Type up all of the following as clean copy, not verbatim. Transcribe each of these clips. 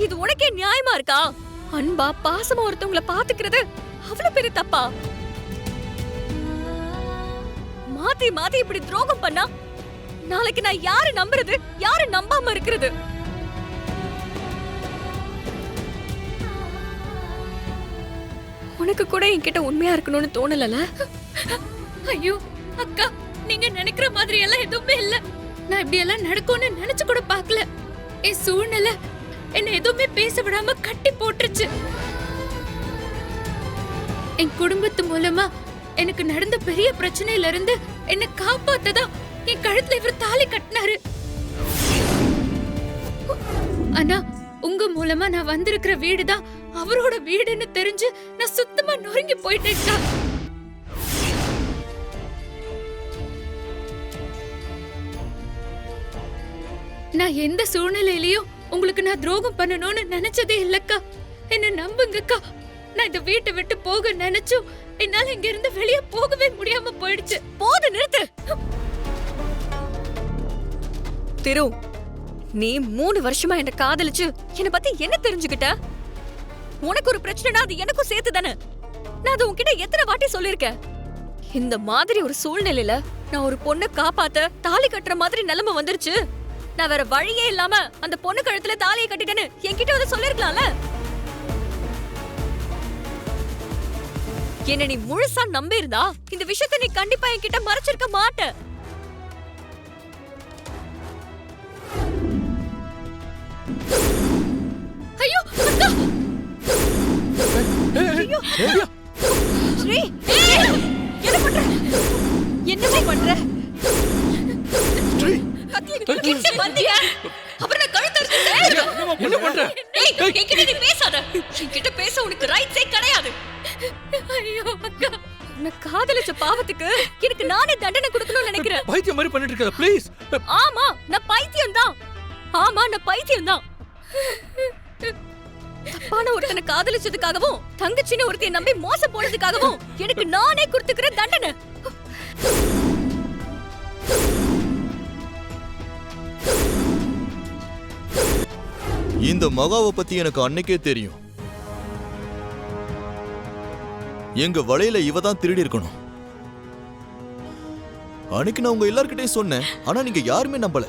இது உனக்கே நியாயமா இருக்கா? அன்பா பாசமா ஒருத்தவங்கள பாத்துக்கிறது அவ்வளவு பெரிய தப்பா? மாத்தி மாத்தி இப்படி துரோகம் பண்ணா நாளைக்கு நான் யாரு நம்புறது, யாரு நம்பாம இருக்கிறது? உனக்கு கூட என்கிட்ட உண்மையா இருக்கணும்னு தோணலல? ஐயோ அக்கா, நீங்க நினைக்கிற மாதிரி எல்லாம் எதுவுமே இல்ல. நான் இப்படி எல்லாம் நடக்கும்னு நினைச்சு கூட பார்க்கல. என் சூழ்நிலை என்ன எதுவுமே பேச விடாம கட்டி போட்டுருச்சு. என் குடும்பத்து மூலமா எனக்கு நடந்த பெரிய பிரச்சனையில இருந்து என்ன காப்பாத்ததா என் கழுத்துல இவர் தாலி கட்டினாரு. ஆனா உங்க மூலமா நான் வந்திருக்கிற வீடுதான் அவரோட வீடுன்னு தெரிஞ்சு நான் சுத்தமா நொறுங்கி போயிட்டேன். நான் எந்த சூழ்நிலையிலயும் உங்களுக்கு நான் துரோகம் பண்ணணும்னு நினைச்சதே இல்லக்கா. என்ன நம்புங்கக்கா. நான் இந்த வீட்டை விட்டு போக நினைச்சும் என்னால இங்க இருந்து வெளியே போகவே முடியாம போயிடுச்சு. போது, நிறுத்து. திரு, நீ 3 வருஷமா என்ன காதலிச்சு என்ன பத்தி என்ன தெரிஞ்சுக்கிட்ட? உனக்கு ஒரு பிரச்சனைனா அது எனக்கும் சேர்த்து தானே. நான் அது உன்கிட்ட எத்தனை வாட்டி சொல்லிருக்கேன். இந்த மாதிரி ஒரு சூழ்நிலையில நான் ஒரு பொண்ணை காப்பாத்த தாலி கட்டுற மாதிரி நிலைமை வந்துருச்சு. நான் வேற வழியே இல்லாம அந்த பொண்ணு கழுத்துல தாலியை கட்டிட்டேன்னு என்கிட்ட வந்து சொல்லிருக்கலாம்ல. என்ன நீ முழுசா நம்பி இருந்தா இந்த விஷயத்தை நீ கண்டிப்பா என்கிட்ட மறைச்சிருக்க மாட்ட. ஐயோ அக்கா! ஐயோ! ஸ்ரீ, என்ன பண்ற? என்னமா பண்ற? கத்தியை கிழிச்சு வந்தியா? அப்புறம் நான் கழுத்தை அறுத்துட்டேன். என்ன பண்ற? ஏய், என்கிட்ட நீ பேசாத. என்கிட்ட பேச உனக்கு ரைட்ஸே கிடையாது. ஐயோ அக்கா! நான் காதலிச்ச பாவத்துக்கு எனக்கு நானே தண்டனை கொடுக்கணும்னு நினைக்கிறேன். பைத்தியம் மாதிரி பண்ணிட்டு இருக்க ப்ளீஸ். ஆமா, நான் பைத்தியம் தான். ஆமா, நான் பைத்தியம் தான். தப்பான ஒருத்தனை காதலிச்சதுக்காகவும் தங்கச்சின்னு ஒருத்தையை நம்பி மோசம் போனதுக்காகவும் எனக்கு நானே கொடுத்துக்கிற தண்டனை. இந்த மகாவை பத்தி எனக்கு அன்னைக்கே தெரியும். எங்க வலையில இவ தான் திருடி இருக்கணும். அன்னைக்கு நான் உங்க எல்லார்கிட்டயும் சொன்னேன், ஆனா நீங்க யாருமே நம்பல.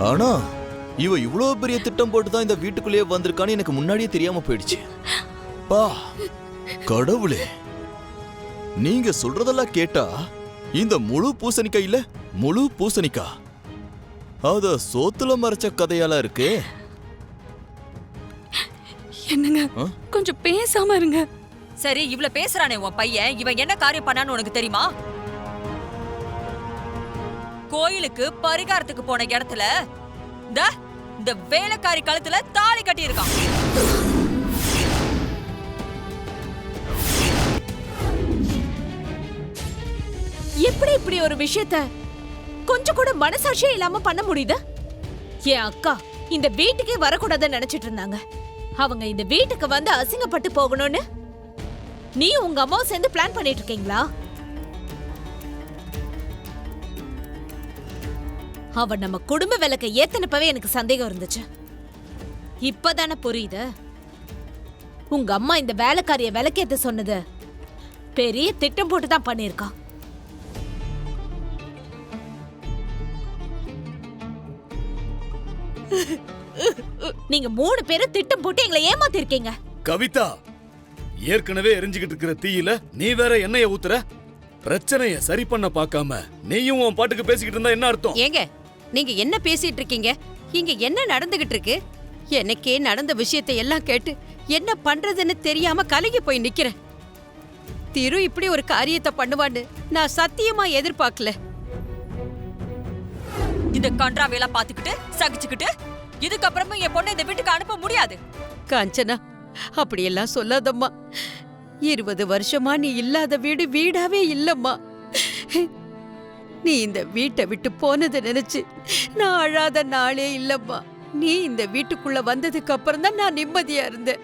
ஆனா இவ இவ்வளவு பெரிய திட்டம் போட்டுதான் இந்த வீட்டுக்குள்ளேயே வந்திருக்கான்னு எனக்கு முன்னாடியே தெரியாம போயிடுச்சு. பா கடவுளே, நீங்க சொல்றதெல்லாம் கேட்டா இந்த முழு பூசணிக்காய் இல்ல, முழு பூசணிக்காய் அத சோத்துல மறைச்ச கதையால இருக்கு. என்னங்க, கொஞ்சம் பேசாம இருங்க. சரி, இவ்ளோ பேசுறானே உன் பையன், இவன் என்ன காரியம் பண்ணான்னு உனக்கு தெரியுமா? கோயிலுக்கு பரிகாரத்துக்கு போன இடத்துல இந்த வேலைக்காரி கழுத்துல தாலி கட்டி இருக்கான். எப்படி இப்படி ஒரு விஷயத்த கொஞ்சம் கூட மனசாட்சியே இல்லாம பண்ண முடியுது? என் அக்கா இந்த வீட்டுக்கே வரக்கூடாதுன்னு நினைச்சிட்டு இருந்தாங்க. அவங்க இந்த வீட்டுக்கு வந்து அசிங்கப்பட்டு போகணும்னு நீ உங்க அம்மாவும் சேர்ந்து பிளான் பண்ணிட்டு இருக்கீங்களா? அவ நம்ம குடும்ப விளக்க ஏத்தனப்பவே எனக்கு சந்தேகம் இருந்துச்சு. இப்பதானே புரியுது. உங்க அம்மா இந்த வேலைக்காரிய விளக்கேத்த சொன்னது பெரிய திட்டம் போட்டு தான் பண்ணிருக்கா. நீங்க 3 பேரும் திட்டம் போட்டு எங்களை ஏமாத்திருக்கீங்க. கவிதா, ஏற்கனவே எரிஞ்சுக்கிட்டு இருக்கிற தீயில நீ வேற எண்ணெய ஊத்துற. பிரச்சனைய சரி பண்ண பார்க்காம நீயும் உன் பாட்டுக்கு பேசிக்கிட்டு இருந்தா என்ன அர்த்தம்? ஏங்க, நீங்க என்ன பேசிட்டு இருக்கீங்க? இங்க என்ன நடந்துகிட்டு இருக்கு? எனக்கே நடந்த விஷயத்தை எல்லாம் கேட்டு என்ன பண்றதுன்னு தெரியாம கலங்கி போய் நிக்கிறேன். திரு இப்படி ஒரு காரியத்தை பண்ணுவான்னு நான் சத்தியமா எதிர்பார்க்கல. இந்த கன்றாவையெல்லாம் பாத்துக்கிட்டு சகிச்சுக்கிட்டு இதுக்கப்புறமா என் பொண்ணை இந்த வீட்டுக்கு அனுப்ப முடியாது. காஞ்சனா, அப்படியெல்லாம் சொல்லாதம்மா. 20 வருஷமா நீ இல்லாத வீடு வீடாவே இல்லம்மா. நீ இந்த வீட்டை விட்டு போனதை நினைச்சு நான் அழாத நாளே இல்லம்மா. நீ இந்த வீட்டுக்குள்ள வந்ததுக்கு அப்புறம் தான் நான் நிம்மதியா இருந்தேன்.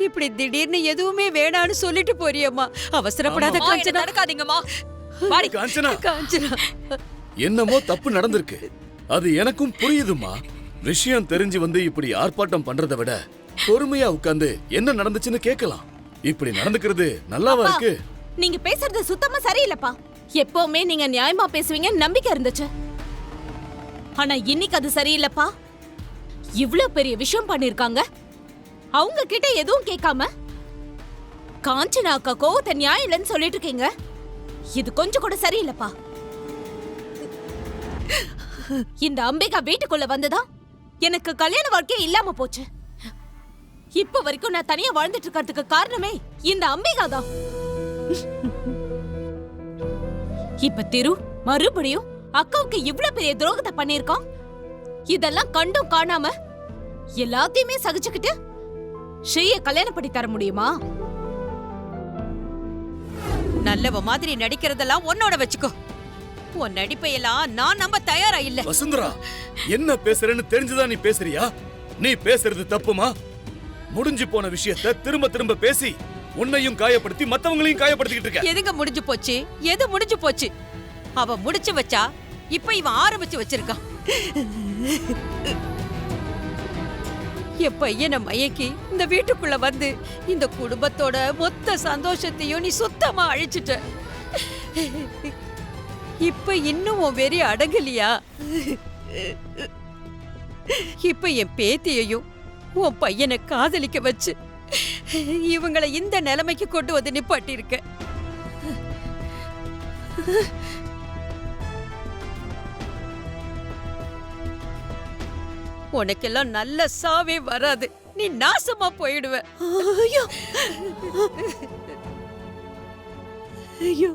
இப்படி திடீர்னு எதுவுமே வேணான்னு சொல்லிட்டு போறியம்மா. அவசரப்படாத காஞ்சனா. நடக்காதீங்கம்மா. காஞ்சனா, காஞ்சனா, என்னமோ தப்பு நடந்திருக்கு. அது எனக்கும் புரியுதுமா. விஷயம் தெரிஞ்சு வந்து இப்படி ஆர்ப்பாட்டம் பண்றதை விட பொறுமையா உட்கார்ந்து என்ன நடந்துச்சுன்னு கேட்கலாம். இப்படி நடந்துக்கிறது நல்லாவா இருக்கு? நீங்க பேசுறது சுத்தமா சரியில்லைப்பா. எப்பவுமே நீங்க நியாயமா பேசுவீங்க நம்பிக்கை இருந்துச்சு. ஆனா இன்னைக்கு அது சரியில்லைப்பா. இவ்ளோ பெரிய விஷயம் பண்ணிருக்காங்க, அவங்க கிட்ட எதுவும் கேட்காம காஞ்சனா அக்கா கோவத்தை நியாயம் இல்லைன்னு சொல்லிட்டு இருக்கீங்க. இது கொஞ்சம் கூட சரியில்லைப்பா. இந்த அம்பிகா வீட்டுக்குள்ள வந்துதான் எனக்கு கல்யாண வாழ்க்கையே இல்லாம போச்சு. இப்ப வரைக்கும் நான் தனியா வாழ்ந்துட்டு இருக்கிறதுக்கு காரணமே இந்த அம்பிகா தான். இப்ப திரு மறுபடியும் அக்காவுக்கு இவ்ளோ பெரிய துரோகத்தை பண்ணிருக்கான். இதெல்லாம் கண்டும் காணாம எல்லாத்தையுமே சகிச்சுக்கிட்டு ஸ்ரீய கல்யாணம் பண்ணி தர முடியுமா? நல்லவ மாதிரி நடிக்கிறதெல்லாம் உன்னோட வச்சுக்கோ. உன் நடிப்பையெல்லாம் நான் நம்ப தயாரா இல்ல. வசுந்தரா, என்ன பேசுறேன்னு தெரிஞ்சுதான் நீ பேசுறியா? நீ பேசுறது தப்புமா? முடிஞ்சு போன விஷயத்தை திரும்ப திரும்ப பேசி உன்னையும் காயப்படுத்தி மத்தவங்களையும் காயப்படுத்திக்கிட்டு இருக்க. எதுங்க முடிஞ்சு போச்சு? எது முடிஞ்சு போச்சு? அவ முடிச்சு வச்சா இப்ப இவன் ஆரம்பிச்சு வச்சிருக்கான். என் பையனை மயக்கி இந்த வீட்டுக்குள்ள வந்து இந்த குடும்பத்தோட மொத்த சந்தோஷத்தையும் நீ சுத்தமா அழிச்சிட்ட. இப்ப இன்னும் உன் வெறி அடங்கலையா? இப்ப என் பேத்தியையும் உன் பையனை காதலிக்க வச்சு இவங்களை இந்த நிலைமைக்கு கொண்டு வந்து நிப்பாட்டிருக்க. உனக்கெல்லாம் நல்ல சாவே வராது. நீ நாசமா போயிடுவ. ஐயோ ஐயோ,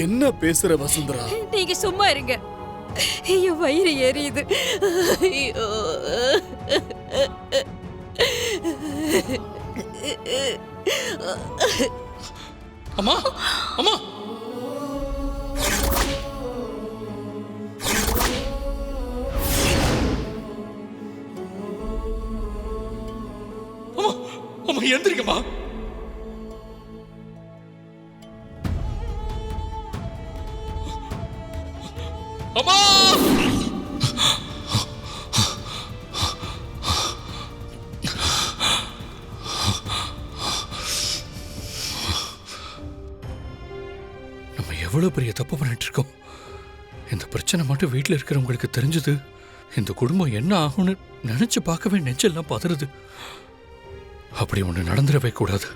என்ன பேசுற வசுந்தரா? நீங்க சும்மா இருங்க. ஐயோ, வயிறு எரியுது. ஐயோ, அம்மா அம்மா, அம்மா அம்மா, எந்திரிக்கம்மா. அம்மா, நம்ம எவ்வளவு பெரிய தப்பு பண்ணிட்டு இருக்கோம். இந்த பிரச்சனை மட்டும் வீட்டில் இருக்கிறவங்களுக்கு தெரிஞ்சது, இந்த குடும்பம் என்ன ஆகும்னு நினைச்சு பார்க்கவே நெஞ்செல்லாம் பதறுது. அப்படி ஒண்ணு நடந்துடவே கூடாது.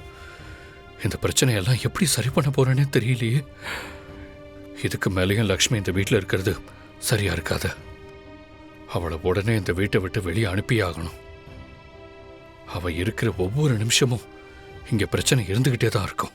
இந்த பிரச்சனையெல்லாம் எப்படி சரி பண்ண போறேன்னே தெரியலையே. இதுக்கு மேலேயும் லக்ஷ்மி இந்த வீட்டில் இருக்கிறது சரியா இருக்காது. அவளை உடனே இந்த வீட்டை விட்டு வெளியே அனுப்பியாகணும். அவ இருக்கிற ஒவ்வொரு நிமிஷமும் இங்க பிரச்சனை இருந்துகிட்டே தான் இருக்கும்.